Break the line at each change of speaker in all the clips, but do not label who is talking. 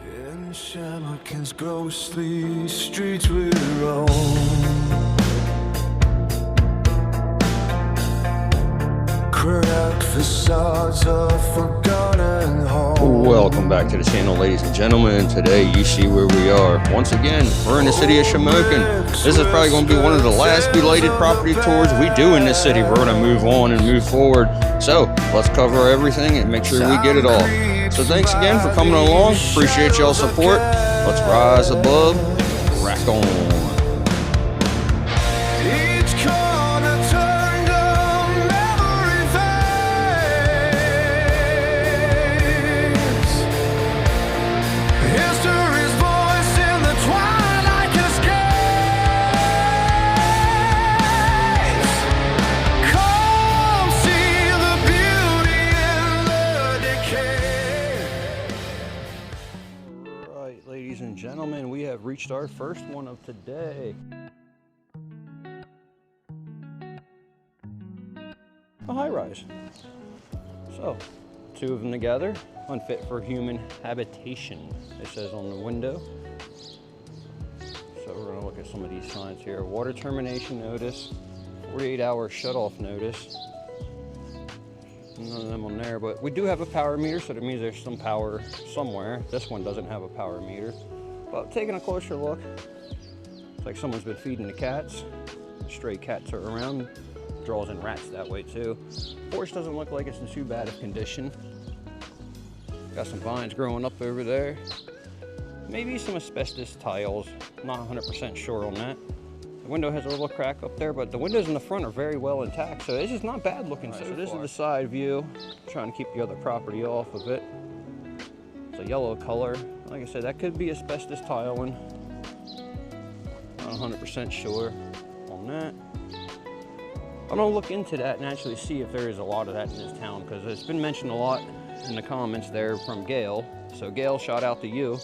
In shamokin's ghostly streets we roam. Cracked facades of forgotten homes.
Welcome back to the channel, ladies and gentlemen. Today you see where we are. Once again, we're in the city of Shamokin. This is probably going to be one of the last belated property tours we do in this city. We're going to move on and move forward. So let's cover everything and make sure we get it all. So thanks again for coming along. Appreciate y'all's support. Let's rise above and rack on.
Each corner turned on every face. History's voice in the twilight escapes. Come see the beauty in the decay.
All right, ladies and gentlemen, we have reached our first one of today. A high-rise. So, two of them together, unfit for human habitation, it says on the window. So we're gonna look at some of these signs here. Water termination notice, 48-hour shut-off notice. None of them on there, but we do have a power meter, so that means there's some power somewhere. This one doesn't have a power meter. But taking a closer look, it's like someone's been feeding the cats. Stray cats are around. Draws in rats that way too. Porch doesn't look like it's in too bad of condition. Got some vines growing up over there. Maybe some asbestos tiles. Not 100% sure on that. The window has a little crack up there, but the windows in the front are very well intact, so this is not bad looking so this is the side view. Trying to keep the other property off of it. It's a yellow color. Like I said, that could be asbestos tiling. Not 100% sure on that. I'm gonna look into that and actually see if there is a lot of that in this town, because it's been mentioned a lot in the comments there from Gail. So Gail, shout out to you.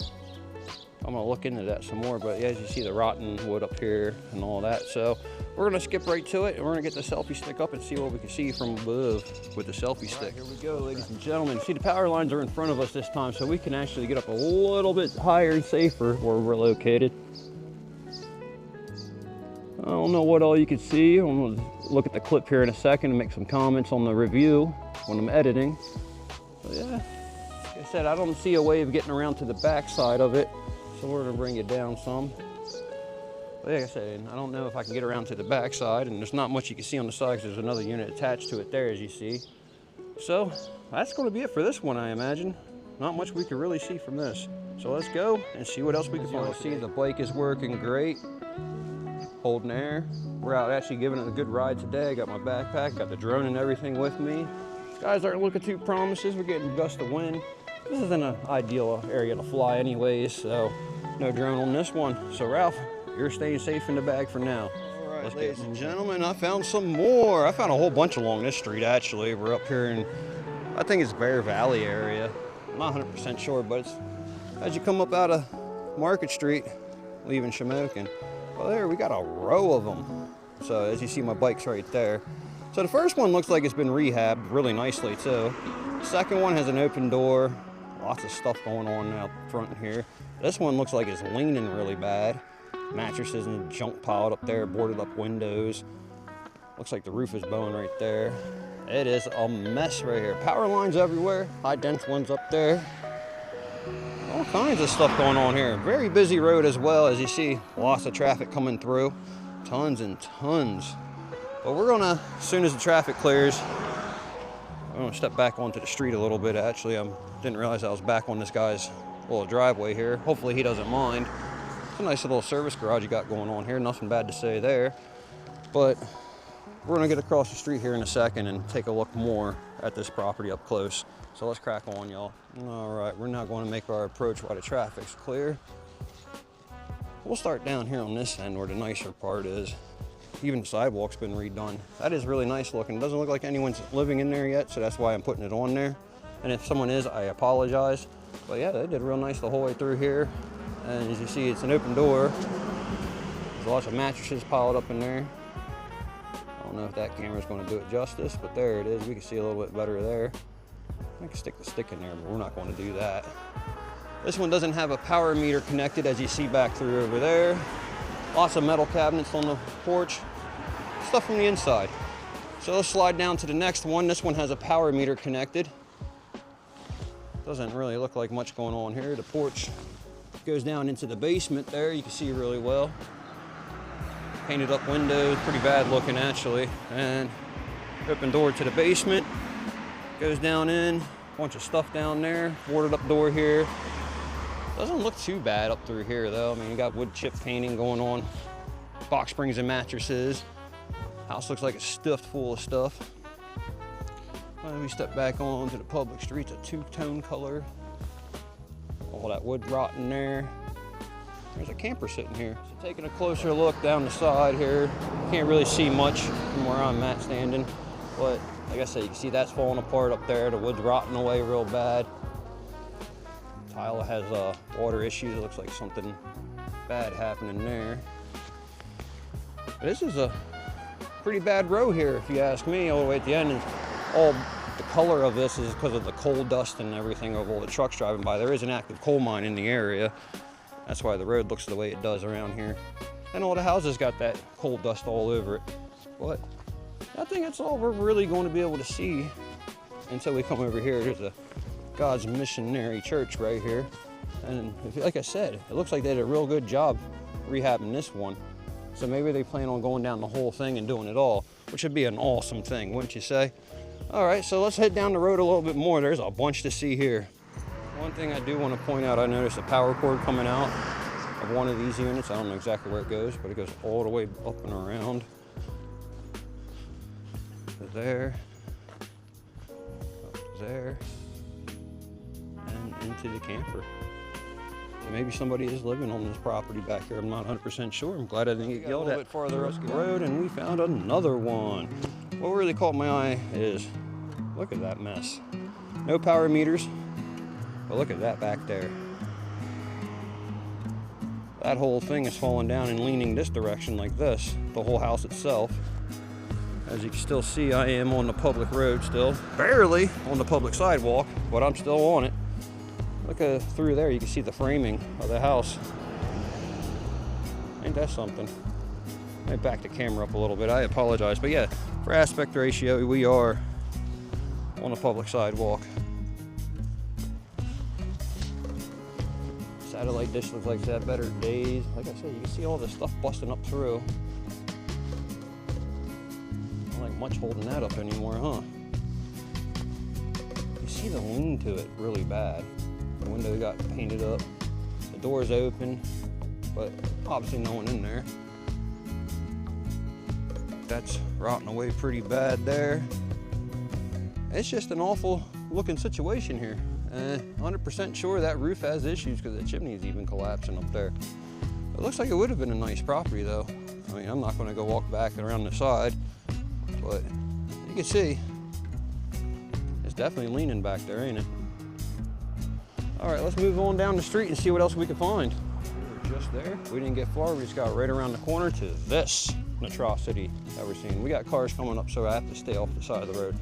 I'm gonna look into that some more, but as you see the rotten wood up here and all that. So we're gonna skip right to it and we're gonna get the selfie stick up and see what we can see from above with the selfie stick. Here we go, ladies and gentlemen. See, the power lines are in front of us this time, so we can actually get up a little bit higher and safer where we're located. I don't know what all you can see. I'm gonna look at the clip here in a second and make some comments on the review when I'm editing. So yeah, like I said, I don't see a way of getting around to the back side of it, so we're gonna bring it down some. But like I said, I don't know if I can get around to the back side, and there's not much you can see on the side because there's another unit attached to it there, as you see. So that's gonna be it for this one, I imagine. Not much we can really see from this. So let's go and see what else we can find. See, the bike is working great. Holding air. We're out actually giving it a good ride today. I got my backpack, got the drone and everything with me. Skies aren't looking too promising. We're getting gusts of wind. This isn't an ideal area to fly anyways, so no drone on this one. So Ralph, you're staying safe in the bag for now. All right, ladies and gentlemen, I found some more. I found a whole bunch along this street actually. We're up here in, I think it's Bear Valley area. I'm not 100% sure, but it's as you come up out of Market Street, leaving Shamokin. Well, there we got a row of them. So as you see, my bike's right there. So the first one looks like it's been rehabbed really nicely too. The second one has an open door. Lots of stuff going on out front here. This one looks like it's leaning really bad. Mattresses and junk piled up there, boarded up windows. Looks like the roof is bowing right there. It is a mess right here. Power lines everywhere. High dense ones up there. All kinds of stuff going on here. Very busy road as well, as you see. Lots of traffic coming through. Tons and tons. But we're gonna, as soon as the traffic clears, I'm gonna step back onto the street a little bit. Actually, I didn't realize I was back on this guy's little driveway here. Hopefully he doesn't mind. It's a nice little service garage you got going on here. Nothing bad to say there. But we're gonna get across the street here in a second and take a look more at this property up close. So let's crack on, y'all. All right, we're now going to make our approach while the traffic's clear. We'll start down here on this end where the nicer part is. Even the sidewalk's been redone. That is really nice looking. It doesn't look like anyone's living in there yet, so that's why I'm putting it on there. And if someone is, I apologize. But yeah, they did real nice the whole way through here. And as you see, it's an open door. There's lots of mattresses piled up in there. I don't know if that camera's going to do it justice, but there it is. We can see a little bit better there. I can stick the stick in there, but we're not going to do that. This one doesn't have a power meter connected, as you see back through over there. Lots of metal cabinets on the porch. Stuff from the inside. So let's slide down to the next one. This one has a power meter connected. Doesn't really look like much going on here. The porch goes down into the basement there. You can see really well. Painted up windows, pretty bad looking actually. And open door to the basement. Goes down in, bunch of stuff down there. Boarded up door here. Doesn't look too bad up through here though. I mean, you got wood chip painting going on. Box springs and mattresses. House looks like it's stuffed full of stuff. Let me step back onto the public streets, a two-tone color. All that wood rotting there. There's a camper sitting here. So taking a closer look down the side here. Can't really see much from where I'm at standing. But like I said, you can see that's falling apart up there. The wood's rotting away real bad. Tile has water issues. It looks like something bad happening there. But this is a pretty bad row here, if you ask me, all the way at the end. And all the color of this is because of the coal dust and everything of all the trucks driving by. There is an active coal mine in the area. That's why the road looks the way it does around here. And all the houses got that coal dust all over it. But I think that's all we're really going to be able to see until we come over here. There's a God's Missionary Church right here. And like I said, it looks like they did a real good job rehabbing this one. So maybe they plan on going down the whole thing and doing it all, which would be an awesome thing, wouldn't you say? All right, so let's head down the road a little bit more. There's a bunch to see here. One thing I do want to point out, I noticed a power cord coming out of one of these units. I don't know exactly where it goes, but it goes all the way up and around. There, up there, and into the camper. So maybe somebody is living on this property back here. I'm not 100% sure. I'm glad I didn't get yelled at. A little bit farther up the road, and we found another one. What really caught my eye is, look at that mess. No power meters, but look at that back there. That whole thing is falling down and leaning this direction like this, the whole house itself. As you can still see, I am on the public road still. Barely on the public sidewalk, but I'm still on it. Look through there, you can see the framing of the house. Ain't that something? Let me back the camera up a little bit. I apologize, but yeah, for aspect ratio, we are on a public sidewalk. Satellite dish looks like it's had better days. Like I said, you can see all this stuff busting up through. Not like much holding that up anymore, huh? You see the lean to it really bad. The window got painted up. The door's open, but obviously no one in there. That's rotting away pretty bad there. It's just an awful looking situation here. 100% sure that roof has issues because the chimney is even collapsing up there. It looks like it would have been a nice property though. I mean, I'm not going to go walk back and around the side, but you can see it's definitely leaning back there, ain't it? All right, let's move on down the street and see what else we can find. We're just there. We didn't get far. We just got right around the corner to this atrocity that we're seeing. We got cars coming up, so I have to stay off the side of the road.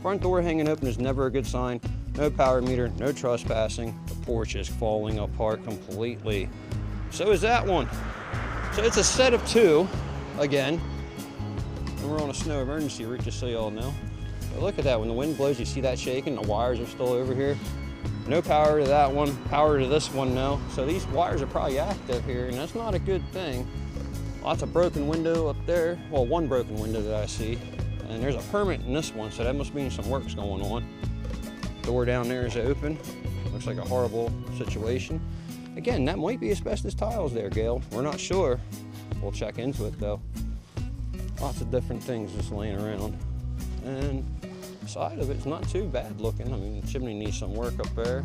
Front door hanging open is never a good sign. No power meter, no trespassing. The porch is falling apart completely. So is that one. So it's a set of two, again. And we're on a snow emergency route, just so y'all know. But look at that, when the wind blows, you see that shaking, the wires are still over here. No power to that one, power to this one now. So these wires are probably active here, and that's not a good thing. Lots of broken window up there. Well, one broken window that I see. And there's a permit in this one, so that must mean some work's going on. Door down there is open. Looks like a horrible situation. Again, that might be asbestos tiles there, Gail. We're not sure. We'll check into it though. Lots of different things just laying around. And the side of it's not too bad looking. I mean, the chimney needs some work up there,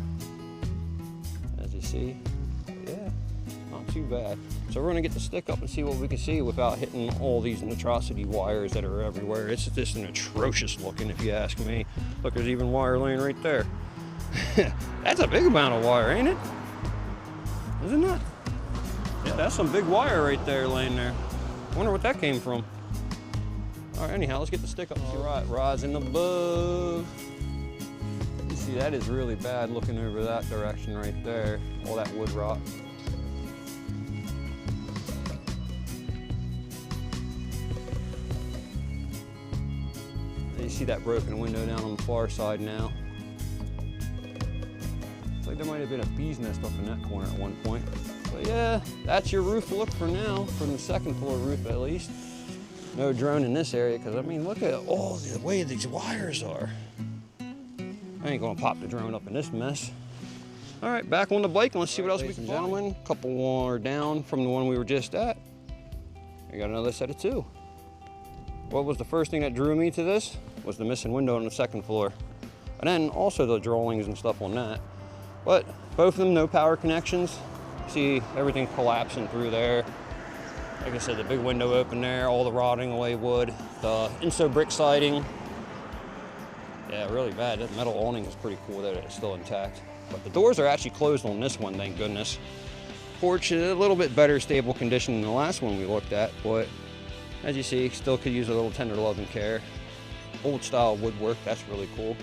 as you see. Yeah, not too bad. So we're gonna get the stick up and see what we can see without hitting all these atrocity wires that are everywhere. It's just an atrocious looking, if you ask me. Look, there's even wire laying right there. That's a big amount of wire, ain't it? Isn't it? Yeah, that's some big wire right there laying there. Wonder what that came from. All right, anyhow, let's get the stick up and see. Right, rising above. You see See, that is really bad looking over that direction right there. All that wood rot. You see that broken window down on the far side now. Looks like there might have been a bee's nest up in that corner at one point. But yeah, that's your roof look for now, from the second floor roof at least. No drone in this area, because I mean, look at all the way these wires are. I ain't gonna pop the drone up in this mess. All right, back on the bike, and let's see what else we can find. Gentlemen, a couple more down from the one we were just at. We got another set of two. What was the first thing that drew me to this? Was the missing window on the second floor. And then also the drawings and stuff on that. But both of them, no power connections. See everything collapsing through there. Like I said, the big window open there, all the rotting away wood, the inso brick siding. Yeah, really bad. That metal awning is pretty cool that it's still intact. But the doors are actually closed on this one, thank goodness. Porch is a little bit better stable condition than the last one we looked at, but as you see, still could use a little tender love and care. Old style woodwork, that's really cool.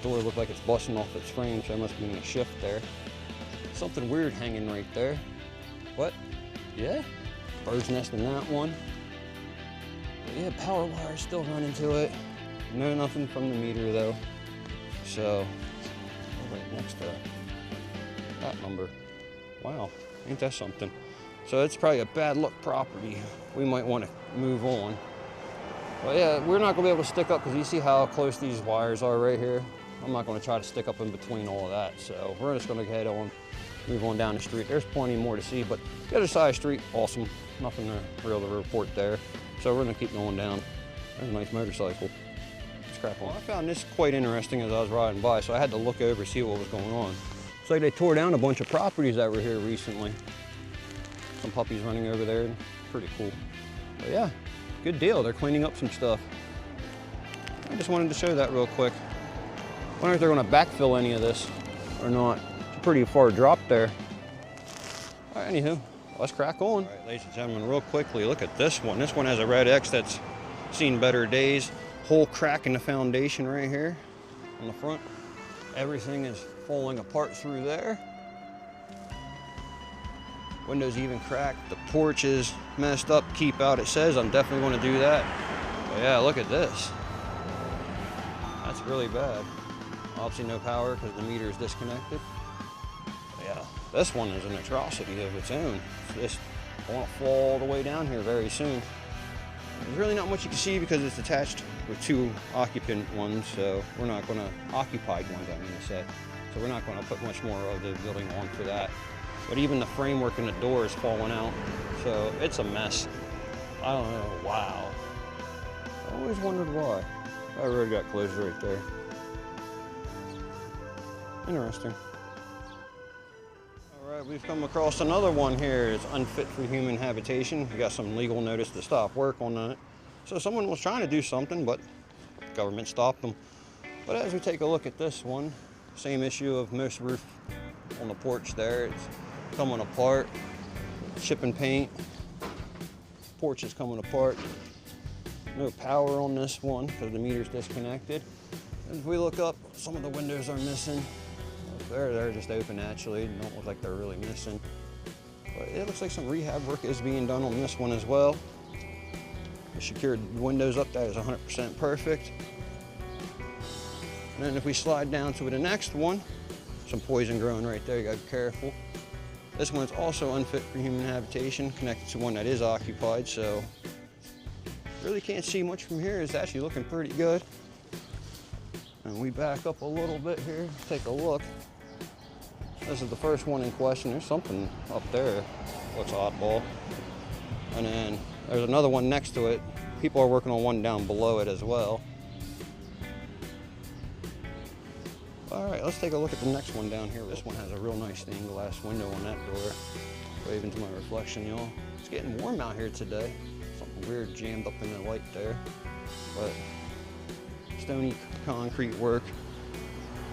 Door looked like it's busting off its frame, so there must be a shift there. Something weird hanging right there. What? Yeah, bird's nest in that one. But yeah, power wires still running to it. No, nothing from the meter though. So, right next to that number. Wow, ain't that something? So it's probably a bad luck property. We might want to move on. But yeah, we're not gonna be able to stick up because you see how close these wires are right here. I'm not gonna try to stick up in between all of that. So we're just gonna head on, move on down the street. There's plenty more to see, but the other side of the street, awesome. Nothing real to report there. So we're gonna keep going down. There's a nice motorcycle. Let's crack on. Well, I found this quite interesting as I was riding by, so I had to look over, see what was going on. It's like they tore down a bunch of properties that were here recently. Some puppies running over there, pretty cool. But yeah, good deal, they're cleaning up some stuff. I just wanted to show that real quick. Wonder if they're gonna backfill any of this or not. It's a pretty far drop there. All right, anywho, let's crack on. All right, ladies and gentlemen, real quickly, look at this one. This one has a red X that's seen better days. Whole crack in the foundation right here on the front. Everything is falling apart through there. Windows even cracked. The porch is messed up. Keep out, it says. I'm definitely going to do that. But yeah, look at this. That's really bad. Obviously no power because the meter is disconnected. But yeah, this one is an atrocity of its own. It's going to fall all the way down here very soon. There's really not much you can see because it's attached with two occupant ones, so we're not going to, occupied ones I mean to say. So we're not going to put much more of the building on for that. But even the framework in the door is falling out. So it's a mess. I don't know, wow. I always wondered why. That road got closed right there. Interesting. All right, we've come across another one here. It's unfit for human habitation. We got some legal notice to stop work on it. So someone was trying to do something, but the government stopped them. But as we take a look at this one, same issue of most roof on the porch there. It's coming apart, chipping paint, porch is coming apart. No power on this one because the meter's disconnected. As we look up, some of the windows are missing. They're just open actually, they don't look like they're really missing. But it looks like some rehab work is being done on this one as well. The secured windows up, that is 100% perfect. And then if we slide down to the next one, some poison growing right there, you gotta be careful. This one's also unfit for human habitation, connected to one that is occupied, so really can't see much from here. It's actually looking pretty good. And we back up a little bit here, take a look. This is the first one in question. There's something up there, looks oddball. And then there's another one next to it. People are working on one down below it as well. All right, let's take a look at the next one down here. This one has a real nice stained glass window on that door. Waving to my reflection, y'all. It's getting warm out here today. Something weird jammed up in the light there. But stony concrete work.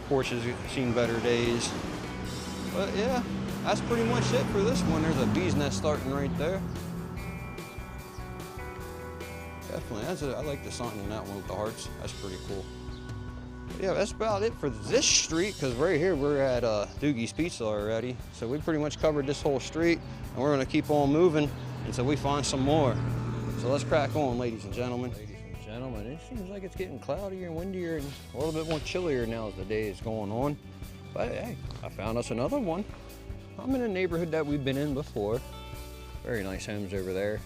Porch has seen better days. But yeah, that's pretty much it for this one. There's a bee's nest starting right there. Definitely, I like the sign on that one with the hearts. That's pretty cool. Yeah, that's about it for this street, because right here we're at Doogie's Pizza already. So we pretty much covered this whole street, and we're gonna keep on moving until we find some more. So let's crack on, ladies and gentlemen. Ladies and gentlemen, it seems like it's getting cloudier and windier and a little bit more chillier now as the day is going on. But hey, I found us another one. I'm in a neighborhood that we've been in before. Very nice homes over there.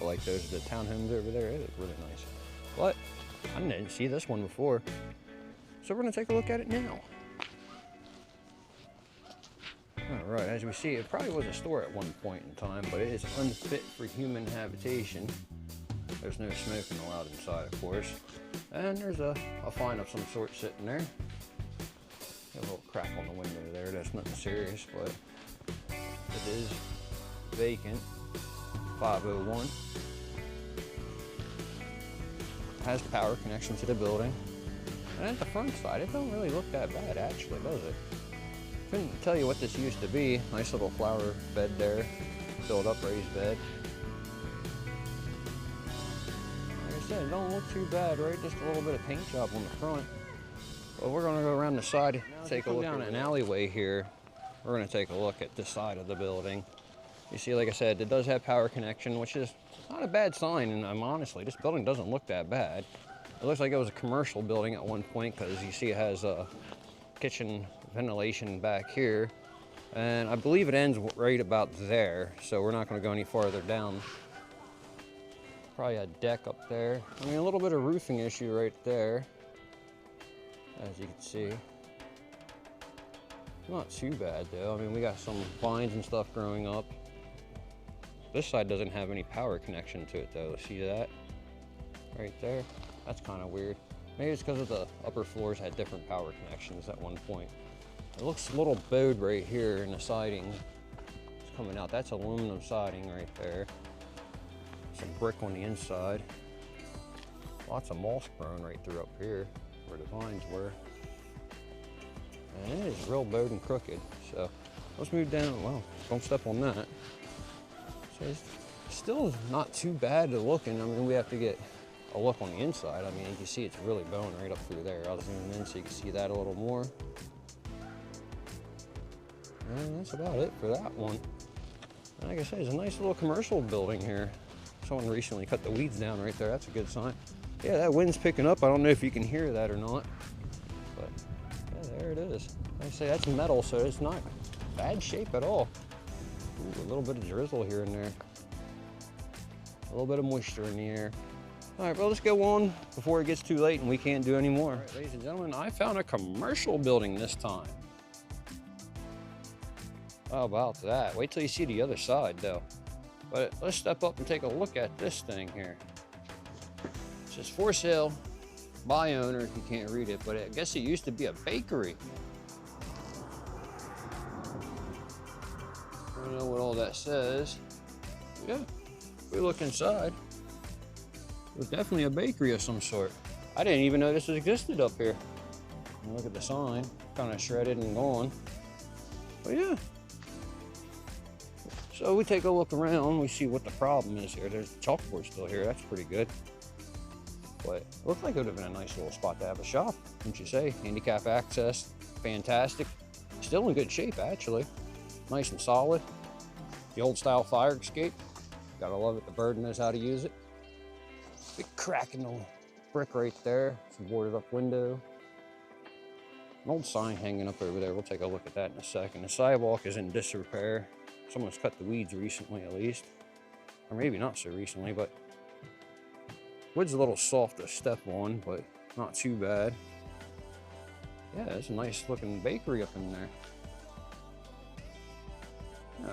I like those, the townhomes over there. It is really nice. But I didn't see this one before. So we're gonna take a look at it now. All right, as we see, it probably was a store at one point in time, but it is unfit for human habitation. There's no smoking allowed inside, of course. And there's a fine of some sort sitting there. Got a little crack on the window there, that's nothing serious, but it is vacant. 501. Has power connection to the building. And at the front side, it don't really look that bad actually, does it? Couldn't tell you what this used to be. Nice little flower bed there. Filled up raised bed. Like I said, it don't look too bad, right? Just a little bit of paint job on the front. Well, we're gonna go around the side, take a look down an alleyway here. We're gonna take a look at this side of the building. You see, like I said, it does have power connection, which is not a bad sign, and honestly, this building doesn't look that bad. It looks like it was a commercial building at one point, because you see it has a kitchen ventilation back here, and I believe it ends right about there, so we're not going to go any farther down. Probably a deck up there. I mean, a little bit of roofing issue right there, as you can see. Not too bad though. I mean, we got some vines and stuff growing up. This side doesn't have any power connection to it though. See that? Right there. That's kind of weird. Maybe it's because of the upper floors had different power connections at one point. It looks a little bowed right here in the siding. It's coming out. That's aluminum siding right there. Some brick on the inside. Lots of moss grown right through up here where the vines were. And it is real bowed and crooked. So let's move down. Well, don't step on that. So it's still not too bad to look in. I mean, we have to get a look on the inside. I mean, you can see it's really bowing right up through there. I'll zoom in so you can see that a little more. And that's about it for that one. And like I said, it's a nice little commercial building here. Someone recently cut the weeds down right there. That's a good sign. Yeah, that wind's picking up. I don't know if you can hear that or not, but yeah, there it is. Like I say, that's metal, so it's not bad shape at all. Ooh, a little bit of drizzle here and there. A little bit of moisture in the air. All right, well, let's go on before it gets too late and we can't do any more. All right, ladies and gentlemen, I found a commercial building this time. How about that? Wait till you see the other side, though. But let's step up and take a look at this thing here. It says for sale, by owner, if you can't read it, but I guess it used to be a bakery. I don't know what all that says. Yeah, if we look inside, it was definitely a bakery of some sort. I didn't even know this existed up here. And look at the sign, kind of shredded and gone. But yeah. So we take a look around, we see what the problem is here. There's the chalkboard still here, that's pretty good. But it looked like it would have been a nice little spot to have a shop, wouldn't you say? Handicap access, fantastic. Still in good shape, actually. Nice and solid. The old style fire escape. Gotta love it, the bird knows how to use it. Big crack in the brick right there. Some boarded up window. An old sign hanging up over there. We'll take a look at that in a second. The sidewalk is in disrepair. Someone's cut the weeds recently, at least. Or maybe not so recently, but wood's a little soft to step on, but not too bad. Yeah, it's a nice looking bakery up in there.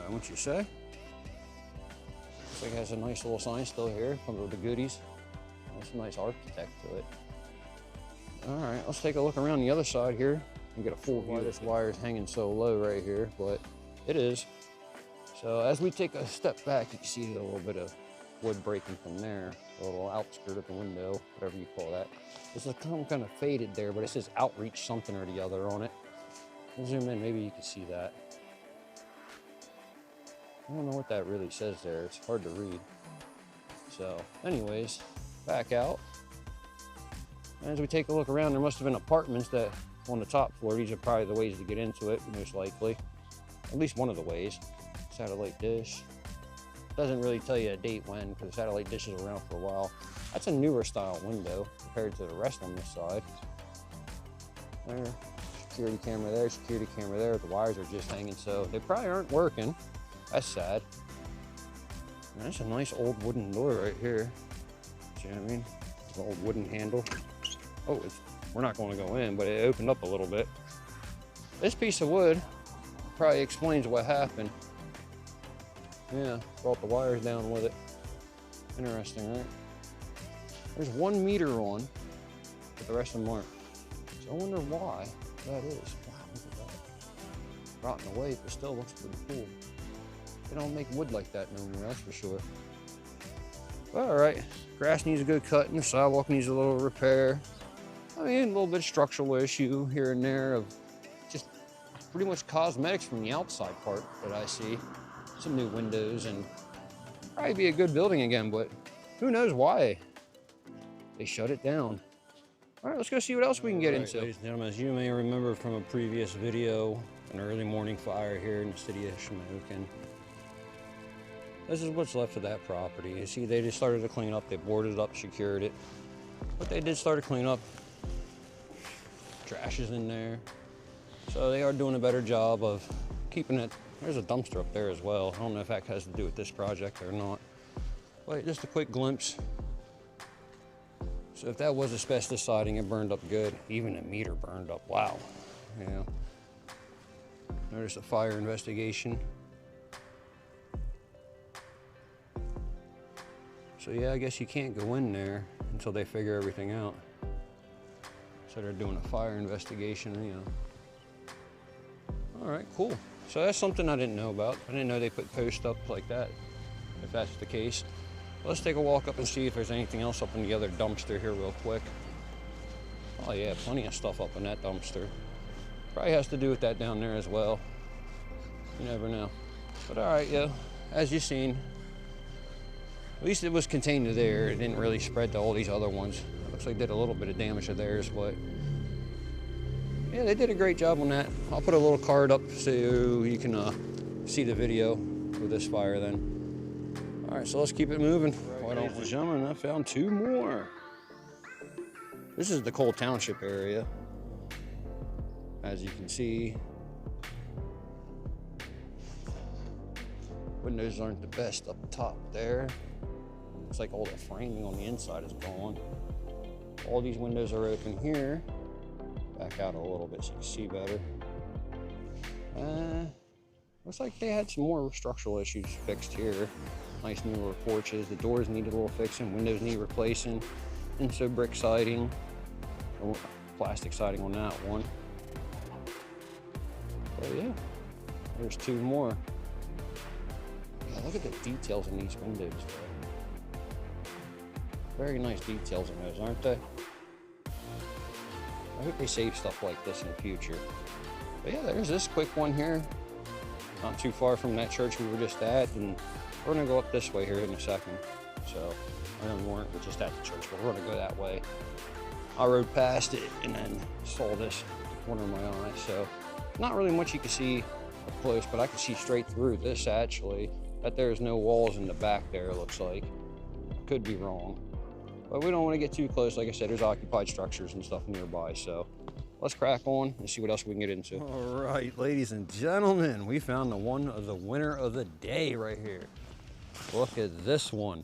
What you say? Looks like it has a nice little sign still here. Comes with the goodies. That's a nice architect to it. All right, let's take a look around the other side here and get a full view. This wire is hanging so low right here, but it is. So as we take a step back, you can see a little bit of wood breaking from there, a little outskirt of the window, whatever you call that. This is kind of faded there, but it says outreach something or the other on it. I'll zoom in, maybe you can see that. I don't know what that really says there. It's hard to read. So anyways, back out. As we take a look around, there must have been apartments that on the top floor. These are probably the ways to get into it, most likely. At least one of the ways. Satellite dish. Doesn't really tell you a date when, because the satellite dish is around for a while. That's a newer style window compared to the rest on this side. There, security camera there, security camera there. The wires are just hanging, so they probably aren't working. That's sad. And that's a nice old wooden door right here. See what I mean? An old wooden handle. Oh, we're not going to go in, but it opened up a little bit. This piece of wood probably explains what happened. Yeah, brought the wires down with it. Interesting, right? There's 1 meter on, but the rest of them aren't. So I wonder why that is. Wow, look at that. Rotting away, but still looks pretty cool. They don't make wood like that no more, that's for sure. All right, grass needs a good cutting, the sidewalk needs a little repair. I mean, a little bit of structural issue here and there of just pretty much cosmetics from the outside part that I see. Some new windows and probably be a good building again, but who knows why they shut it down. All right, let's go see what else we can get into. Ladies and gentlemen, as you may remember from a previous video, an early morning fire here in the city of shamokin. This is what's left of that property. You see, they just started to clean up. They boarded it up, secured it. But they did start to clean up. Trash is in there. So they are doing a better job of keeping it. There's a dumpster up there as well. I don't know if that has to do with this project or not. But just a quick glimpse. So if that was asbestos siding, it burned up good. Even a meter burned up. Wow. Yeah. Notice a fire investigation. So yeah, I guess you can't go in there until they figure everything out. So they're doing a fire investigation, you know. All right, cool. So that's something I didn't know about. I didn't know they put posts up like that, if that's the case. Let's take a walk up and see if there's anything else up in the other dumpster here real quick. Oh yeah, plenty of stuff up in that dumpster. Probably has to do with that down there as well. You never know. But all right, yeah, as you've seen, at least it was contained to there. It didn't really spread to all these other ones. It looks like they did a little bit of damage to theirs, but yeah, they did a great job on that. I'll put a little card up so you can see the video of this fire then. All right, so let's keep it moving. Ladies and gentlemen, I found 2 more. This is the Township area. As you can see, windows aren't the best up top there. Looks like all the framing on the inside is gone. All these windows are open here. Back out a little bit so you can see better. Looks like they had some more structural issues fixed here. Nice newer porches. The doors need a little fixing. Windows need replacing. And so brick siding, or plastic siding on that one. But yeah, there's 2 more. Yeah, look at the details in these windows though. Very nice details in those, aren't they? I hope they save stuff like this in the future. But yeah, there's this quick one here. Not too far from that church we were just at, and we're gonna go up this way here in a second. So, I know we weren't just at the church, but we're gonna go that way. I rode past it and then saw this corner of my eye. So, not really much you can see up close, but I can see straight through this actually. That there's no walls in the back there, it looks like. Could be wrong. But we don't want to get too close. Like I said, there's occupied structures and stuff nearby. So let's crack on and see what else we can get into. All right, ladies and gentlemen, we found the winner of the day right here. Look at this one.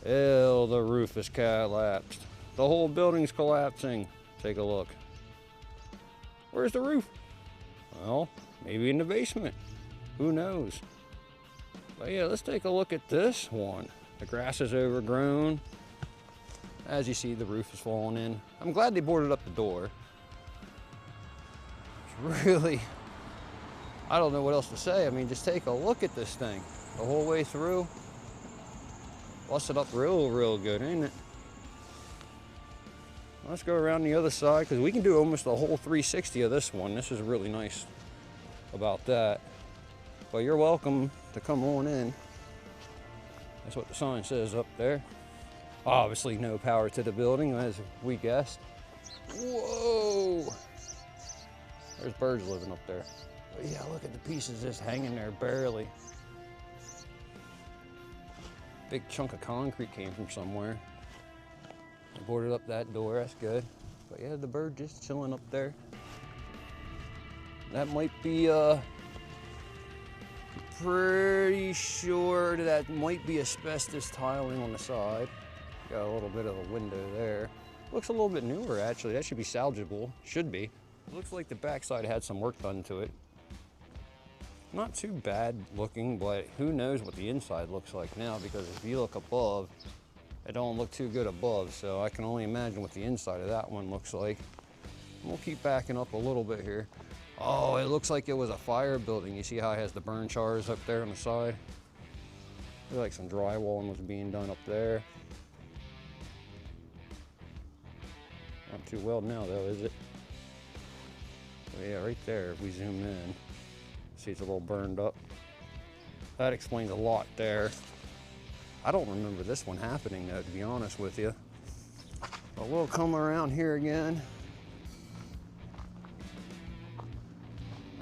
Ew, the roof is collapsed. The whole building's collapsing. Take a look. Where's the roof? Well, maybe in the basement. Who knows? But yeah, let's take a look at this one. The grass is overgrown. As you see, the roof is falling in. I'm glad they boarded up the door. It's really, I don't know what else to say. I mean, just take a look at this thing. The whole way through. Busted up real good, ain't it? Let's go around the other side, because we can do almost a whole 360 of this one. This is really nice about that. But you're welcome to come on in. That's what the sign says up there. Obviously no power to the building, as we guessed. Whoa! There's birds living up there. But yeah, look at the pieces just hanging there barely. Big chunk of concrete came from somewhere. I boarded up that door, that's good. But yeah, the bird just chilling up there. That might be, pretty sure that might be asbestos tiling on the side. Got a little bit of a window there. Looks a little bit newer actually. That should be salvageable, should be. Looks like the backside had some work done to it. Not too bad looking, but who knows what the inside looks like now, because if you look above, it don't look too good above, so I can only imagine what the inside of that one looks like. We'll keep backing up a little bit here. Oh, it looks like it was a fire building. You see how it has the burn chars up there on the side? Looks like some drywalling was being done up there. Not too well now though, is it? Oh, yeah, right there, if we zoom in. See, it's a little burned up. That explains a lot there. I don't remember this one happening though, to be honest with you. But we'll come around here again.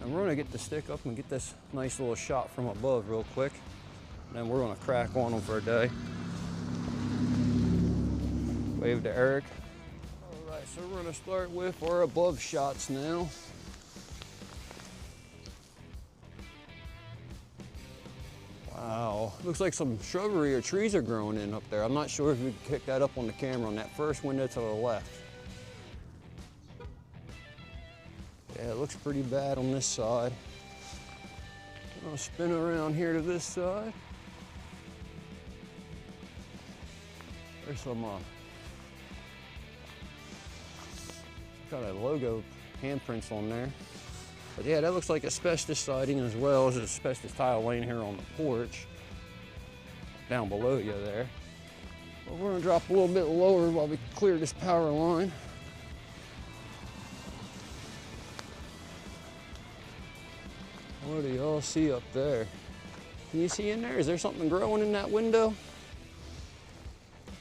And we're gonna get the stick up and get this nice little shot from above real quick. And then we're gonna crack on them for a day. Wave to Eric. All right, so we're gonna start with our above shots now. Wow, looks like some shrubbery or trees are growing in up there. I'm not sure if we can pick that up on the camera on that first window to the left. Yeah, it looks pretty bad on this side. I'll spin around here to this side. There's some kind of logo handprints on there. But yeah, that looks like asbestos siding as well as asbestos tile laying here on the porch. Down below you there. But we're gonna drop a little bit lower while we clear this power line. What do y'all see up there? Can you see in there? Is there something growing in that window?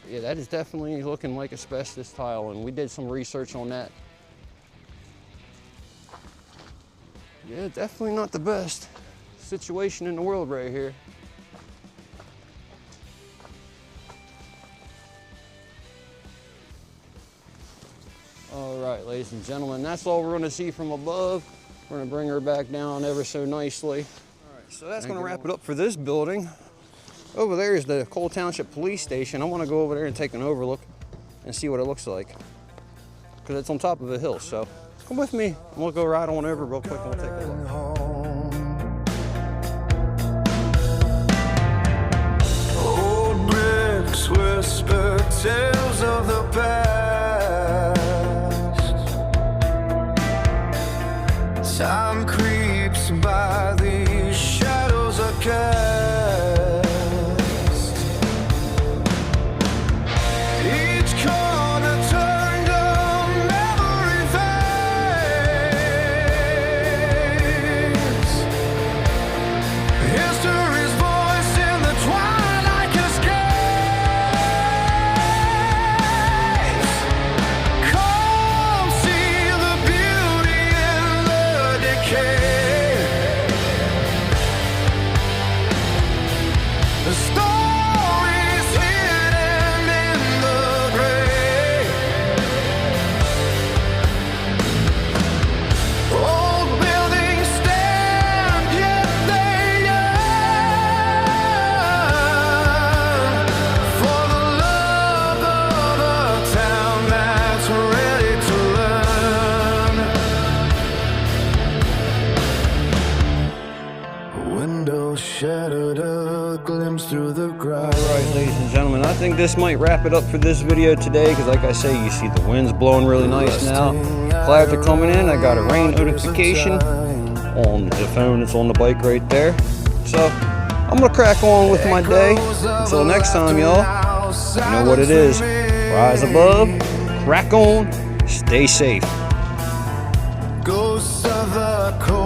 Yeah, that is definitely looking like asbestos tile, and we did some research on that. Yeah, definitely not the best situation in the world right here. All right, ladies and gentlemen, that's all we're gonna see from above. We're gonna bring her back down ever so nicely. All right, so that's gonna wrap it up for this building. Over there is the Cole Township Police Station. I wanna go over there and take an overlook and see what it looks like, because it's on top of a hill, so. Come with me, and we'll go right on over real quick and we'll take a look.
Old bricks whisper tales of the past. Time creeps by, these shadows are cast. Each corner turned a memory face. History's voice in the twilight cascades. Come see the beauty in the decay. The stories hidden in the gray. Old buildings stand, yet they yearn for the love of a town that's ready to learn. Windows shattered, a glimpse through the grass.
All right, ladies and gentlemen, I think this might wrap it up for this video today, because like I say, you see the wind's blowing really nice now. Clouds are coming in. I got a rain notification on the phone that's on the bike right there. So I'm gonna crack on with my day. Until next time, y'all, you know what it is. Rise above, crack on, stay safe.
Ghosts of the cold